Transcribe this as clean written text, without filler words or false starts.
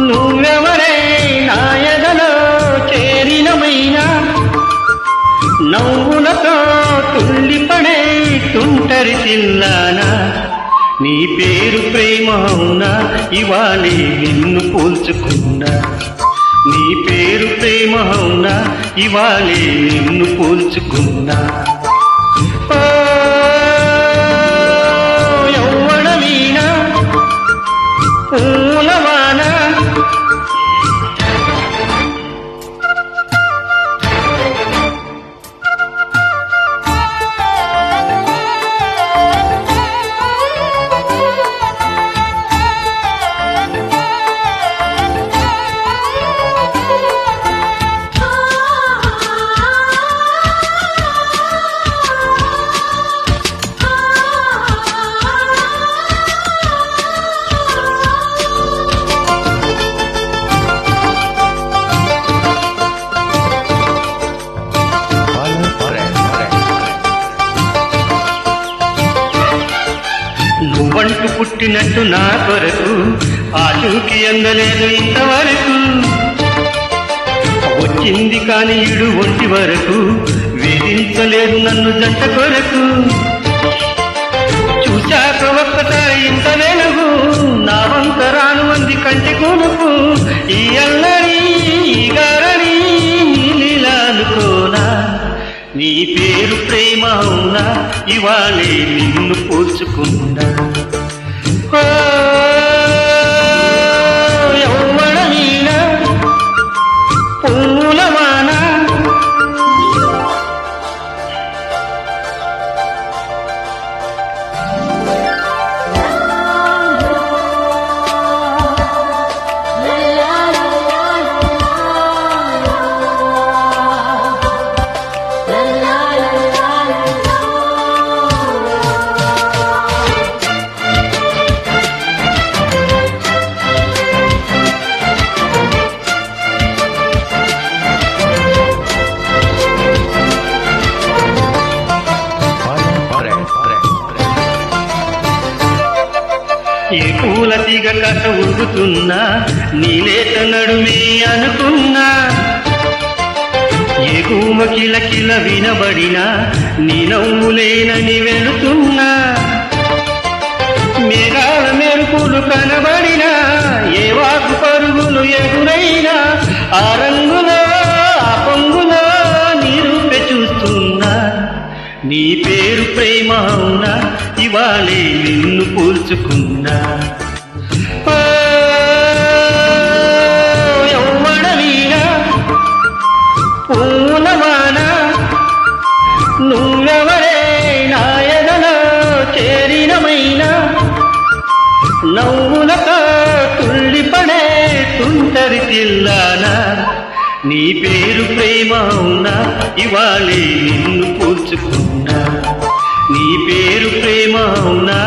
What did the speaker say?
నువ్వెవరే నాయదలో చేరినమైనా నవ్వులతో తుళ్ళిపడే తుంటరి చిల్లానా నీ పేరు ప్రేమ అవునా ఇవాళే నిన్ను పోల్చుకున్నా నీ పేరు ప్రేమ అవునా ఇవాళే నిన్ను పోల్చుకున్నా యౌవనమీనా పూలవానా నువ్వంటూ పుట్టినట్టు నా కొరకు ఆచూకి అందలేదు ఇంతవరకు వచ్చింది కాని ఇడు ఒంటి వరకు వేధించలేదు నన్ను జంట కొరకు చూశాక ఒక్కట ఇంత వెలుగు నా వంత రాను అంది కంటి కొనుకు ఈ అల్లరి ఈ గారని నీలా అనుకోనా నీ పేరు ప్రేమ అవునా ఇవాళే నిన్ను పోల్చుకున్నా యౌవనమీనా పూలవానా ఏ పూల తీగ కథ ఉడుతున్నా నీలేత నడుమే అనుకున్నా ఏ కూమ కిలకిల వినబడినా నీ నవ్వులేనని వెళుతున్నా మేఘాల మెరుపులు కనబడినా ఏ వాకు పరుగులు ఎదురైనా ఆ రంగులో ఆ పొంగులో నీ రూపే చూస్తున్నా నీ పేరు ప్రేమ అవునా ఇవాళే నిన్ను పోల్చుకున్నా యౌవనమీనా పూలవానా నువ్వెవరే నాయదలో చేరినమైనా నవ్వులతో తుళ్ళిపడే తుంటరి చిల్లానా నీ పేరు ప్రేమ అవునా ఇవాళే నిన్ను పోల్చుకున్నా నీ పేరు ప్రేమ అవునా